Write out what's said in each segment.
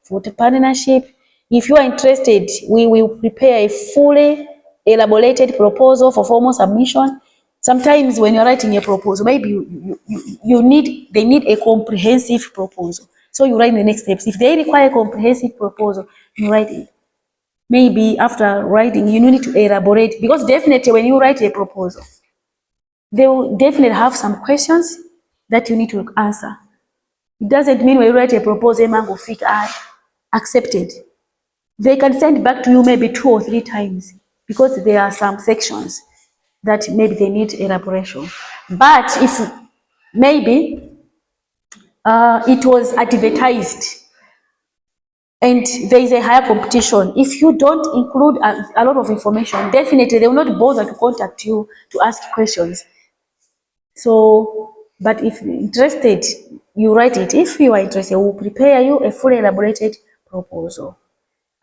for the partnership. If you are interested, we will prepare a fully elaborated proposal for formal submission. Sometimes when you're writing a proposal, maybe they need a comprehensive proposal. So you write the next steps. If they require a comprehensive proposal, you write it. Maybe after writing, you need to elaborate, because definitely when you write a proposal, they will definitely have some questions that you need to answer. It doesn't mean when you write a proposal, mango fit accepted. They can send back to you maybe 2 or 3 times, because there are some sections that maybe they need elaboration. But if maybe it was advertised and there is a higher competition, if you don't include a lot of information, definitely they will not bother to contact you to ask questions. So, but if you're interested, you write it. If you are interested, we'll prepare you a fully elaborated proposal,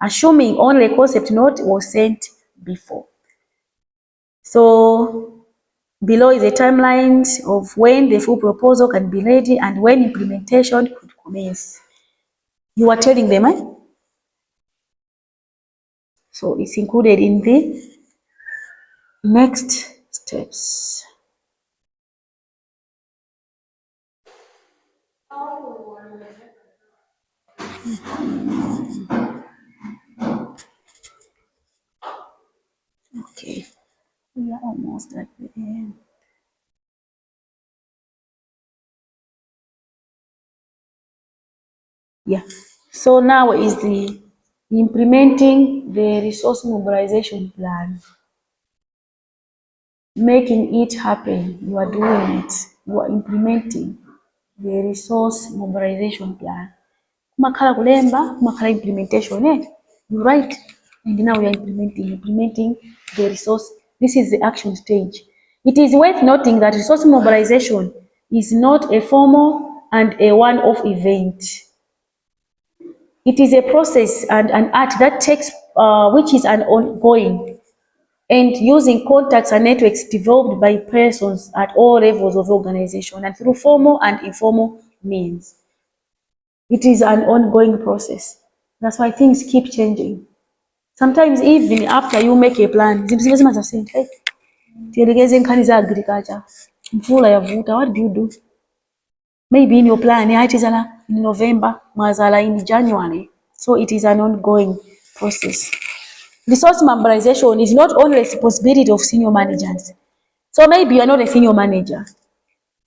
assuming only a concept note was sent before. So, below is a timeline of when the full proposal can be ready and when implementation could commence. You are telling them, eh? So, it's included in the next steps. Okay, we are almost at the end. Yeah. So now is the implementing the resource mobilization plan. Making it happen. You are doing it. You are implementing the resource mobilization plan. Kumakhala kulemba, kumakhala implementation. You write, and now we are implementing the resource. This is the action stage. It is worth noting that resource mobilization is not a formal and a one-off event. It is a process and an art that takes, which is an ongoing, and using contacts and networks developed by persons at all levels of organization and through formal and informal means. It is an ongoing process. That's why things keep changing. Sometimes even after you make a plan, zimwe zimazasinda. Hey, tiyerekeze nkhani za agriculture. Mvula yavuta, what do you do? Maybe in your plan, it is in November, mwazala in January. So it is an ongoing process. Resource mobilization is not only a responsibility of senior managers. So maybe you are not a senior manager.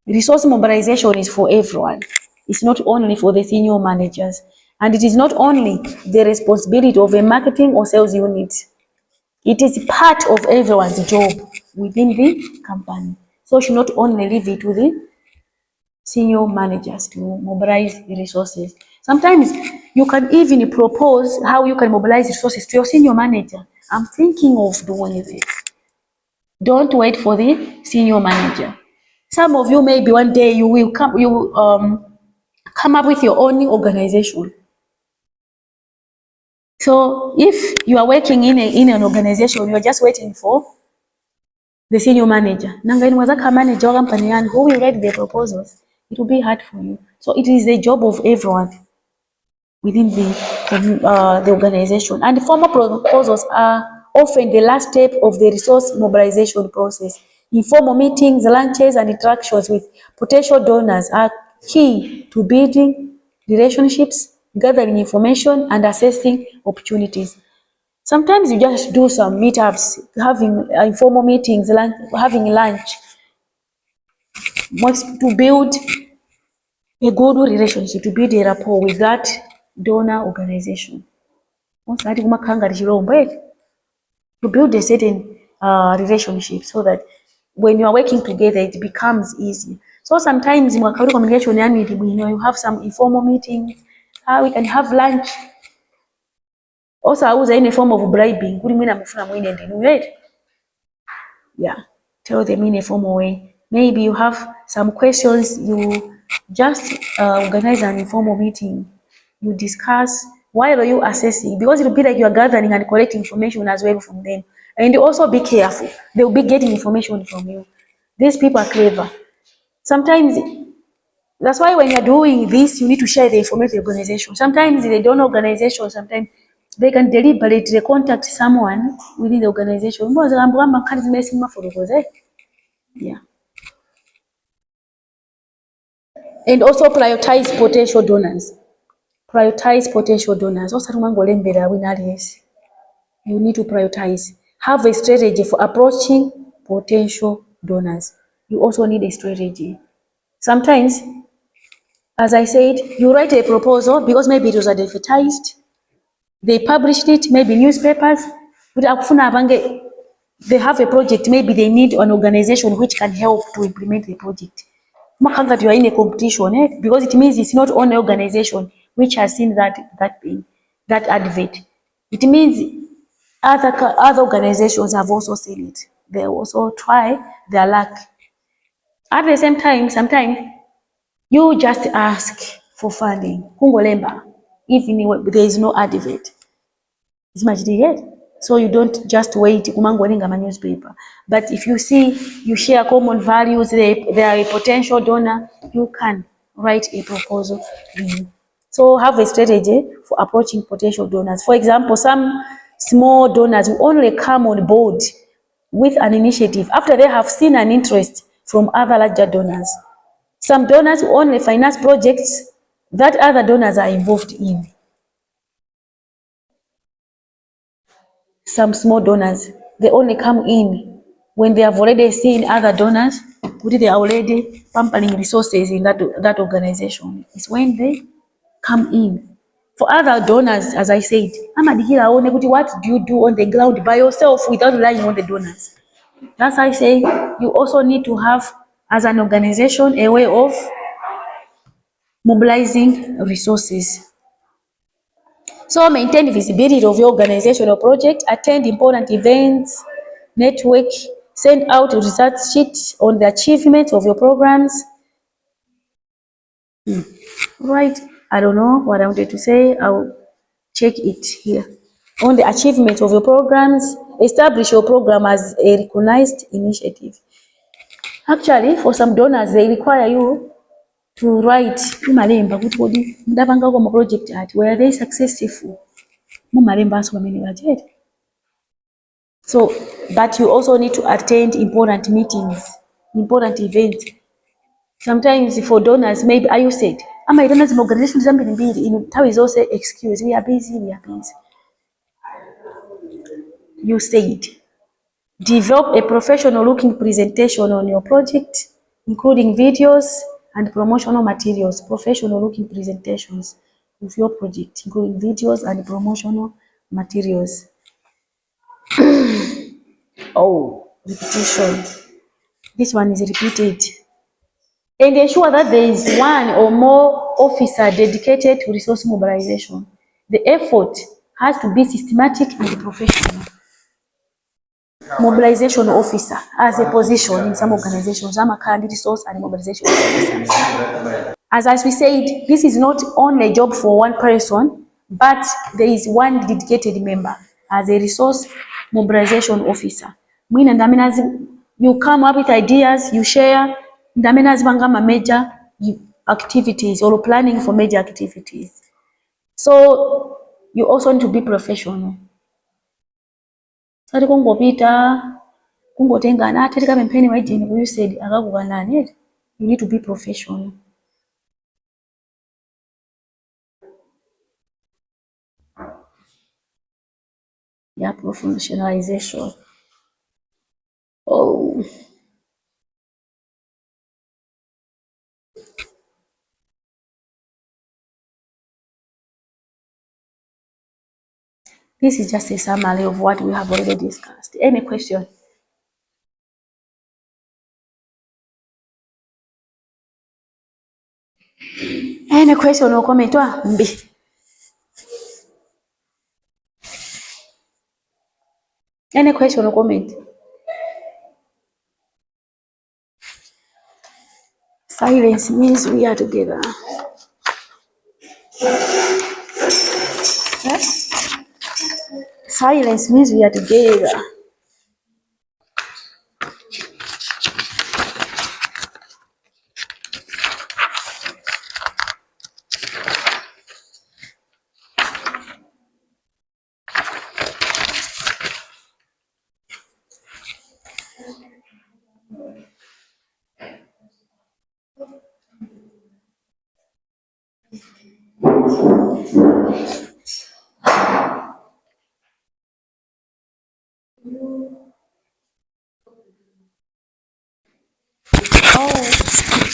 Resource mobilization is for everyone. It's not only for the senior managers. And it is not only the responsibility of a marketing or sales unit. It is part of everyone's job within the company. So you should not only leave it to the senior managers to mobilize the resources. Sometimes you can even propose how you can mobilize resources to your senior manager. I'm thinking of doing this. Don't wait for the senior manager. Some of you maybe one day you will come up with your own organization. So if you are working in an organization, you are just waiting for the senior manager. Manager company, and who will write the proposals? It will be hard for you. So it is the job of everyone within the organization. And formal proposals are often the last step of the resource mobilization process. Informal meetings, lunches, and interactions with potential donors are key to building relationships, gathering information, and assessing opportunities. Sometimes you just do some meetups, having informal meetings, having lunch, to build a good relationship, to build a rapport with that donor organization. To build a certain relationship so that when you are working together, it becomes easy. So sometimes in communication, you have some informal meetings, we can have lunch. Also, I was in a form of bribing. Yeah, tell them in a formal way. Maybe you have some questions, you just organize an informal meeting. You discuss, why are you assessing? Because it will be like you are gathering and collecting information as well from them. And also be careful. They will be getting information from you. These people are clever. Sometimes That's why when you're doing this, you need to share the information with the organization. Sometimes they don't know organization, sometimes they can deliberately contact someone within the organization. Yeah. And also prioritize potential donors. Prioritize potential donors. You need to prioritize. Have a strategy for approaching potential donors. You also need a strategy. Sometimes, as I said, you write a proposal because maybe it was advertised, they published it, maybe newspapers, they have a project, maybe they need an organization which can help to implement the project. That you are in a competition, because it means it's not only organization which has seen that thing, that advert. It means other organizations have also seen it. They also try their luck. At the same time, sometimes you just ask for funding. Kungolemba, even there is no advert. It's much delayed. So you don't just wait kumangolinga ma newspaper. But if you see you share common values, they are a potential donor, you can write a proposal. So have a strategy for approaching potential donors. For example, some small donors will only come on board with an initiative after they have seen an interest from other larger donors. Some donors will only finance projects that other donors are involved in. Some small donors, they only come in when they have already seen other donors, they are already pampering resources in that organization. It's when they come in. For other donors, as I said, what do you do on the ground by yourself without relying on the donors? That's why I say you also need to have, as an organization, a way of mobilizing resources. So maintain visibility of your organization or project, attend important events, network, send out research sheets on the achievement of your programs. Right, I don't know what I wanted to say. I'll check it here. On the achievement of your programs, establish your program as a recognized initiative. Actually, for some donors, they require you to write mumalemba kuti mudapangako mu project ati were they successful mumalemba aso pamene budget. So, but you also need to attend important meetings, important events. Sometimes for donors, maybe you said, ama donors in organizations zambiri mbiri, nthawi zonse excuse, we are busy. You said, develop a professional looking presentation on your project, including videos and promotional materials. Professional looking presentations of your project, including videos and promotional materials. Oh, repetition. This one is repeated. And ensure that there is one or more officer dedicated to resource mobilization. The effort has to be systematic and professional. Mobilization officer as a position in some organizations. I'm a candidate resource and mobilization officer. As we said, this is not only a job for one person, but there is one dedicated member as a resource mobilization officer. You come up with ideas, you share, major activities or planning for major activities. So you also need to be professional. Sari kungopita kungotengana atati kapempheni waijeni ku USAID akakukanani. You need to be professional. Yeah, professionalization. Oh. This is just a summary of what we have already discussed. Any question? Any question or comment? Any question or comment? Silence means we are together. Silence means we are together. Oh,